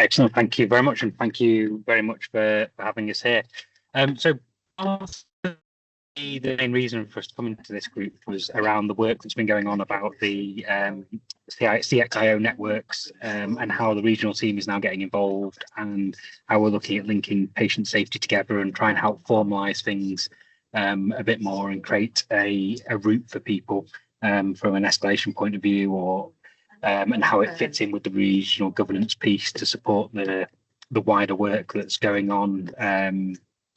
Excellent. Thank you very much, and thank you very much for having us here. So the main reason for us coming to this group was around the work that's been going on about the CXIO networks, and how the regional team is now getting involved, and how we're looking at linking patient safety together and try and help formalise things a bit more and create a route for people from an escalation point of view, or and how it fits in with the regional governance piece to support the wider work that's going on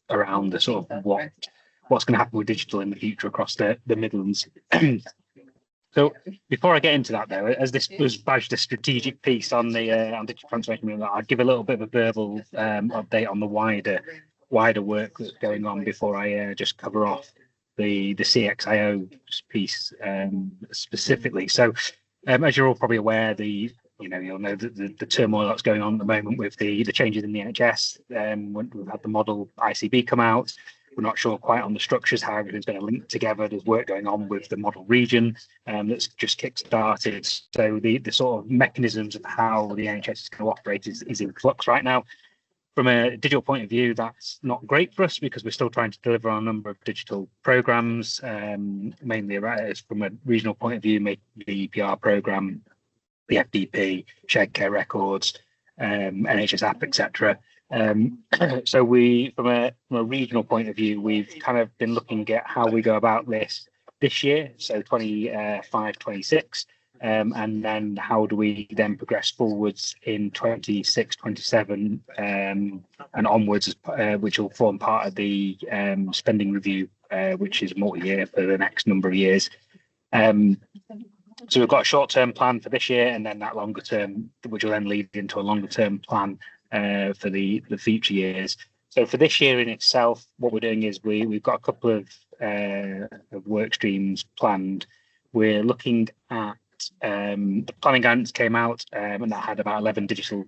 around the sort of what's going to happen with digital in the future across the Midlands. So before I get into that, though, as this was badged a strategic piece on the on digital transformation, I'd give a little bit of a verbal update on the wider work that's going on before I just cover off the CXIO piece specifically. So as you're all probably aware, you'll know the turmoil that's going on at the moment with the changes in the NHS. When we've had the model ICB come out, we're not sure quite on the structures, how everything's going to link together. There's work going on with the model region that's just kick-started. So the sort of mechanisms of how the NHS is going to operate is in flux right now. From a digital point of view, that's not great for us because we're still trying to deliver on a number of digital programs, mainly from a regional point of view, make the EPR program, the FDP, shared care records, NHS app, etc. So from a regional point of view, we've kind of been looking at how we go about this year, so 25-26, and then how do we then progress forwards in 26, 27 and onwards, which will form part of the spending review, which is multi-year for the next number of years. So we've got a short-term plan for this year, and then that longer term, which will then lead into a longer-term plan for the future years. So for this year in itself, what we're doing is we've got a couple of work streams planned. We're looking at the planning guidance came out, and that had about 11 digital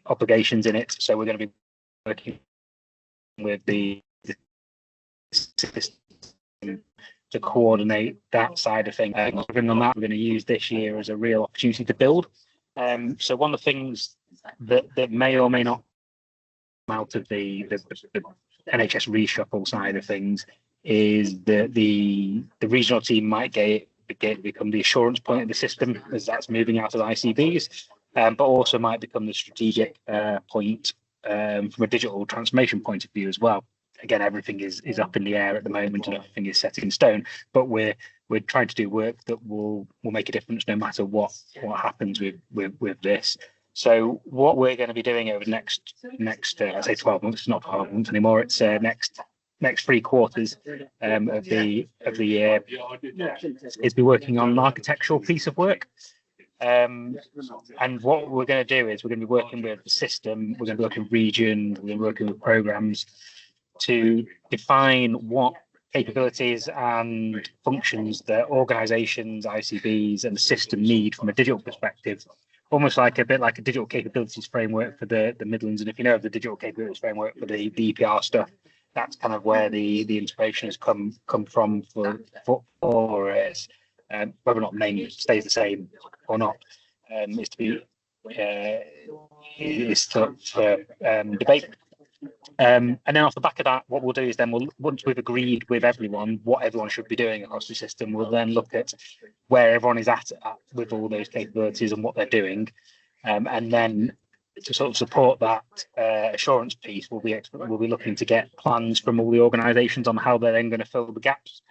obligations in it. So we're going to be working with the system to coordinate that side of things. On that, we're going to use this year as a real opportunity to build. So one of the things that may or may not come out of the NHS reshuffle side of things is that the regional team might become the assurance point of the system as that's moving out of ICBs, but also might become the strategic point from a digital transformation point of view as well. Again, everything is up in the air at the moment, and everything is set in stone. But we're trying to do work that will make a difference no matter what happens with this. So what we're going to be doing over the next I say 12 months, it's not 12 months anymore. It's next 3 quarters of the year is be working on an architectural piece of work. And what we're going to do is we're going to be working with the system, we're going to be working with region, we're going to be working with programs to define what capabilities and functions that organisations, ICBs and the system need from a digital perspective, almost like a bit like a digital capabilities framework for the Midlands. And if you know of the digital capabilities framework for the EPR stuff, that's kind of where the inspiration has come from for it. Whether or not the name stays the same or not is to debate. And then off the back of that, what we'll do is then once we've agreed with everyone what everyone should be doing across the system, we'll then look at where everyone is at with all those capabilities and what they're doing, and then to sort of support that assurance piece, we'll be looking to get plans from all the organisations on how they're then going to fill the gaps,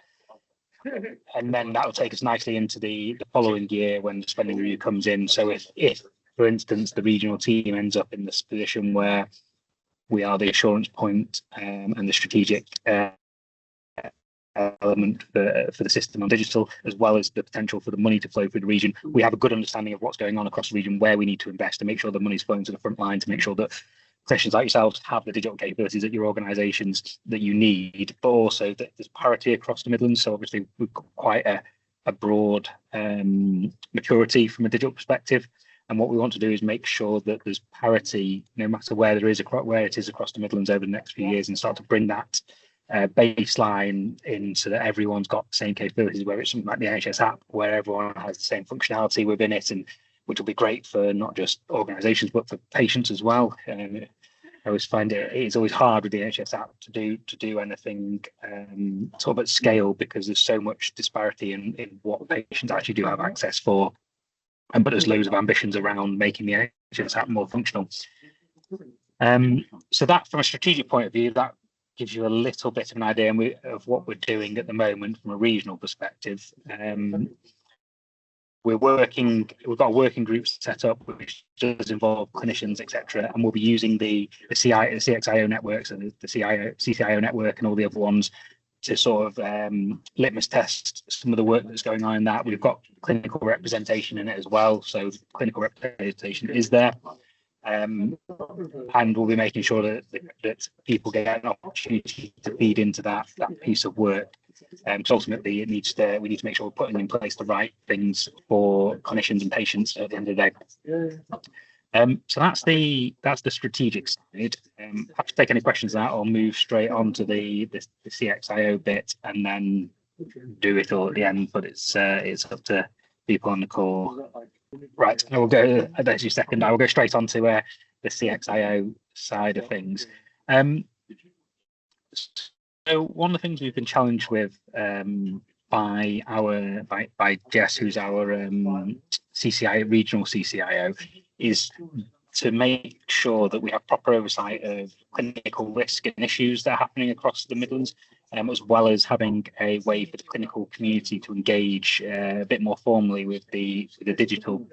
and then that will take us nicely into the following year when the spending review comes in. So if for instance the regional team ends up in this position where we are the assurance point and the strategic element for the system on digital, as well as the potential for the money to flow through the region. We have a good understanding of what's going on across the region, where we need to invest to make sure the money's flowing to the front line, to make sure that clinicians like yourselves have the digital capabilities at your organisations that you need, but also that there's parity across the Midlands. So obviously we've got quite a broad maturity from a digital perspective. And what we want to do is make sure that there's parity, no matter where it is across the Midlands over the next few years, and start to bring that baseline in so that everyone's got the same capabilities, where it's something like the NHS app, where everyone has the same functionality within it, and which will be great for not just organisations but for patients as well. I always find it's always hard with the NHS app to do anything sort of at scale, because there's so much disparity in what patients actually do have access for, but there's loads of ambitions around making the NHS app more functional. So that, from a strategic point of view, that gives you a little bit of an idea of what we're doing at the moment from a regional perspective. We've got a working group set up which does involve clinicians, etc., and we'll be using the CXIO networks and the CCIO network and all the other ones to sort of litmus test some of the work that's going on in that. We've got clinical representation in it as well, so clinical representation is there, and we'll be making sure that people get an opportunity to feed into that piece of work. So ultimately, we need to make sure we're putting in place the right things for clinicians and patients at the end of the day. So that's the strategic side. Happy to take any questions on that, or move straight on to the CXIO bit and then do it all at the end. But it's up to people on the call. Right, I will go. That's your second. I will go straight on to the CXIO side of things. So one of the things we've been challenged with by Jess, who's our CCIO, regional CCIO, is to make sure that we have proper oversight of clinical risk and issues that are happening across the Midlands, as well as having a way for the clinical community to engage a bit more formally with the digital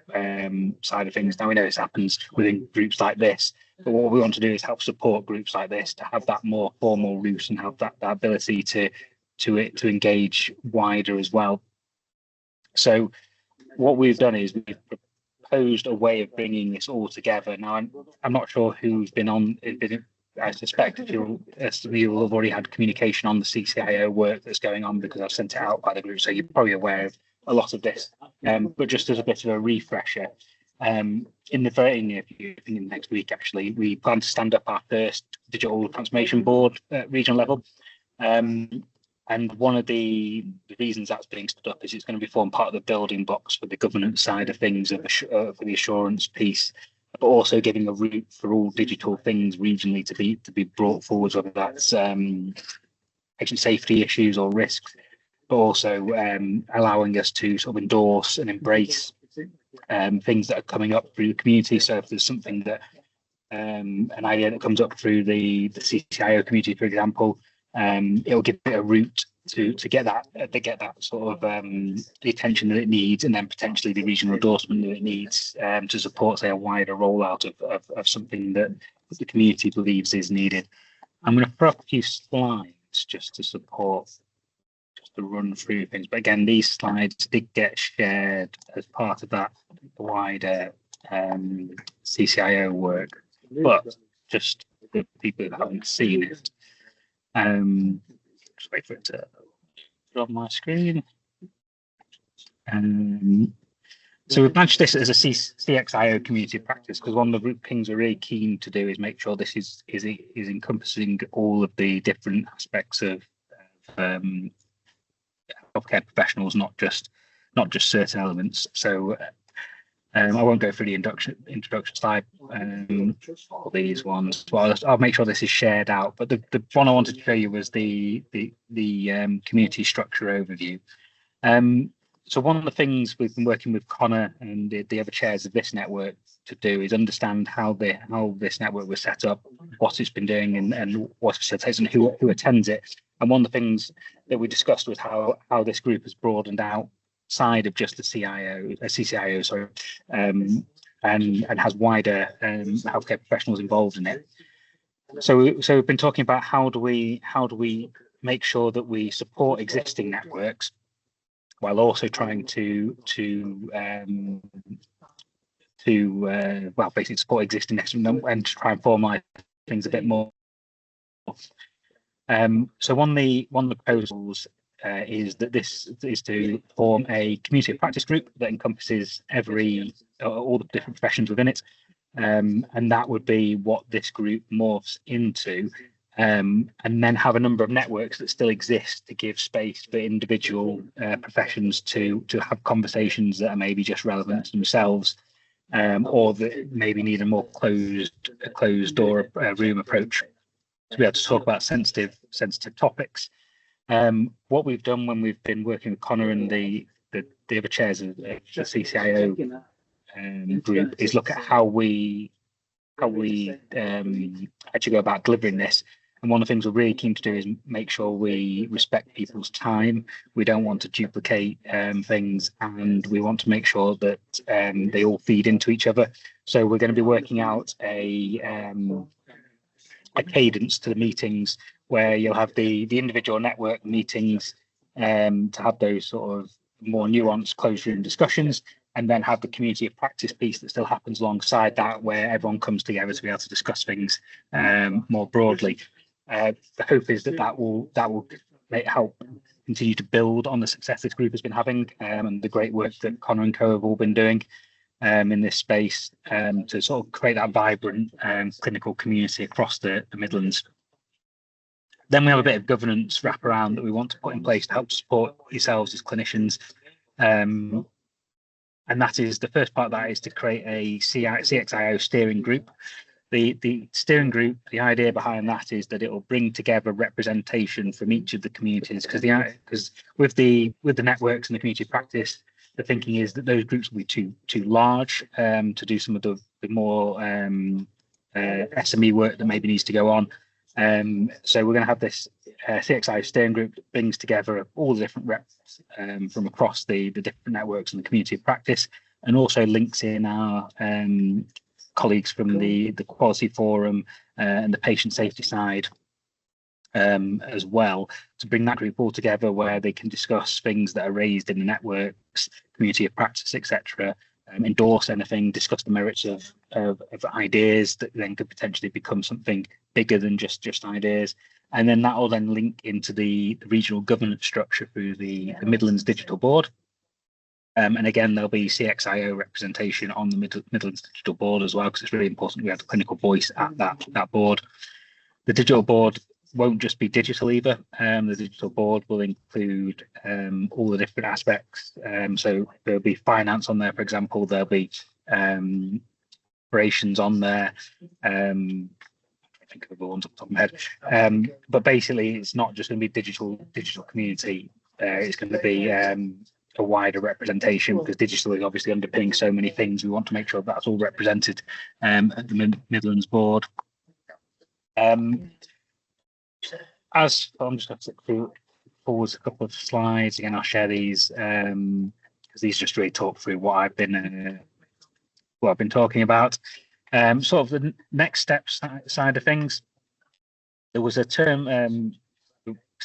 side of things. Now, we know this happens within groups like this, but what we want to do is help support groups like this to have that more formal route and have that ability to engage wider as well. So what we've done is we've proposed a way of bringing this all together. Now, I'm not sure who's been on. I suspect you'll have already had communication on the CCIO work that's going on, because I've sent it out by the group, so you're probably aware of a lot of this. But just as a bit of a refresher, in the very near future, next week actually, we plan to stand up our first digital transformation board at regional level. And one of the reasons that's being stood up is it's going to be form part of the building blocks for the governance side of things, for the assurance piece, but also giving a route for all digital things regionally to be brought forward, whether that's patient safety issues or risks, but also allowing us to sort of endorse and embrace things that are coming up through the community. So if there's something that an idea that comes up through the CCIO community, for example, it'll give it a route to get that sort of the attention that it needs, and then potentially the regional endorsement that it needs to support, say, a wider rollout of something that the community believes is needed. I'm going to throw up a few slides just to support, just to run through things. But again, these slides did get shared as part of that wider CCIO work, but just for people who haven't seen it. Just wait for it to drop my screen. So we've managed this as a CXIO community practice, because one of the things we're really keen to do is make sure this is encompassing all of the different aspects of healthcare professionals, not just certain elements. So I won't go through the introduction slide, all these ones. Well, I'll make sure this is shared out. But the one I wanted to show you was the community structure overview. So one of the things we've been working with Connor and the other chairs of this network to do is understand how this network was set up, what it's been doing, and what it facilitates, and who attends it. And one of the things that we discussed was how this group has broadened out side of just the CCIO, sorry, and has wider healthcare professionals involved in it. So we've been talking about how do we make sure that we support existing networks while also trying to basically support existing networks and try and formalise things a bit more. So one of the proposals is that this is to form a community of practice group that encompasses all the different professions within it, and that would be what this group morphs into, and then have a number of networks that still exist to give space for individual professions to have conversations that are maybe just relevant to themselves, or that maybe need a more closed door room approach to be able to talk about sensitive topics. What we've done when we've been working with Connor and the other chairs of the CCIO group is look at how we actually go about delivering this. And one of the things we're really keen to do is make sure we respect people's time. We don't want to duplicate things, and we want to make sure that they all feed into each other. So we're going to be working out a cadence to the meetings where you'll have the individual network meetings to have those sort of more nuanced closed room discussions, and then have the community of practice piece that still happens alongside that, where everyone comes together to be able to discuss things more broadly. The hope is that will help continue to build on the success this group has been having, and the great work that Connor and co have all been doing in this space, to sort of create that vibrant clinical community across the Midlands. Then we have a bit of governance wraparound that we want to put in place to help support yourselves as clinicians. And that is, the first part of that is to create a CXIO steering group. The steering group, the idea behind that is that it will bring together representation from each of the communities, because with the networks and the community practice, the thinking is that those groups will be too large to do some of the more SME work that maybe needs to go on. So we're going to have this CXIO steering group that brings together all the different reps from across the different networks and the community of practice, and also links in our colleagues from the quality forum and the patient safety side as well, to bring that group all together where they can discuss things that are raised in the networks, community of practice, etc., endorse anything, discuss the merits of ideas that then could potentially become something bigger than just ideas. And then that will then link into the regional governance structure through the Midlands Digital Board. And again, there'll be CXIO representation on the Midlands Digital Board as well, because it's really important we have the clinical voice at that board. The digital board won't just be digital either. The digital board will include all the different aspects. So there'll be finance on there, for example. There'll be operations on there. I think of the ones off the top of my head. But basically, it's not just going to be digital community. It's going to be a wider representation, because digital is obviously underpinning so many things. We want to make sure that's all represented at the Midlands board. As I'm just going to click forward a couple of slides again. I'll share these because these just really talk through what I've been talking about. Sort of the next steps side of things. There was a term.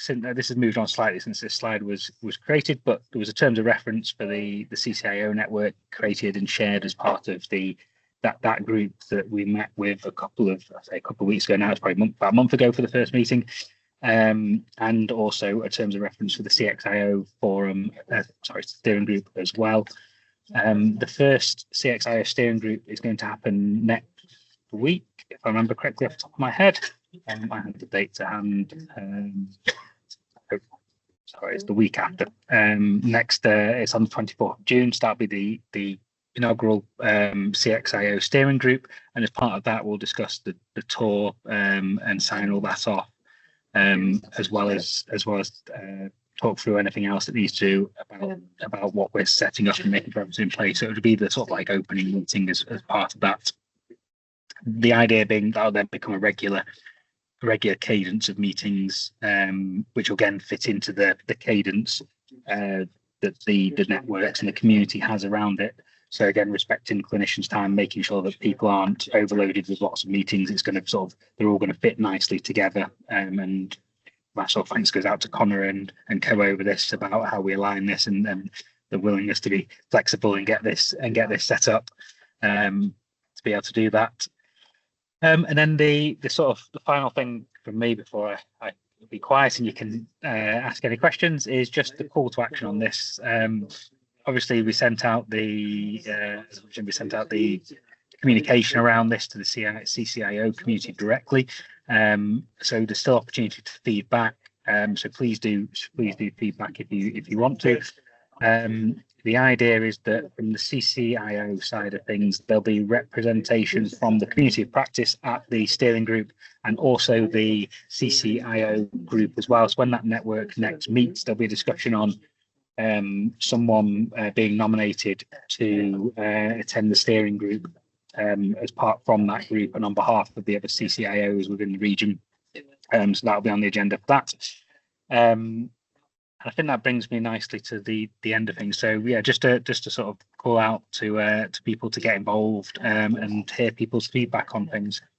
This has moved on slightly since this slide was created, but there was a terms of reference for the CCIO network created and shared as part of that group that we met with a couple of weeks ago now. It's probably about a month ago for the first meeting, and also a terms of reference for the CXIO forum, steering group as well. The first CXIO steering group is going to happen next week, if I remember correctly off the top of my head. I have the date to hand. It's the week after. Next, it's on the 24th of June. So that'll be the inaugural CXIO steering group, and as part of that, we'll discuss the tour and sign all that off, as well as talk through anything else that needs to about what we're setting up and making progress in place. So it would be the sort of like opening meeting as part of that. The idea being that'll then become a regular cadence of meetings, which will again fit into the cadence that the networks and the community has around it. So again, respecting clinicians' time, making sure that people aren't overloaded with lots of meetings. It's going to they're all going to fit nicely together. And that sort of thanks goes out to Connor and co over this about how we align this and the willingness to be flexible and get this set up to be able to do that. And then the sort of the final thing from me before I be quiet and you can ask any questions is just the call to action on this. Obviously, we sent out the communication around this to the CCIO community directly. So there's still opportunity to feedback. So please do feedback if you want to. The idea is that from the CCIO side of things, there'll be representation from the community of practice at the steering group and also the CCIO group as well. So when that network next meets, there'll be a discussion on someone being nominated to attend the steering group as part from that group and on behalf of the other CCIOs within the region. So that'll be on the agenda for that. I think that brings me nicely to the end of things. So yeah, just to sort of call out to people to get involved and hear people's feedback on things.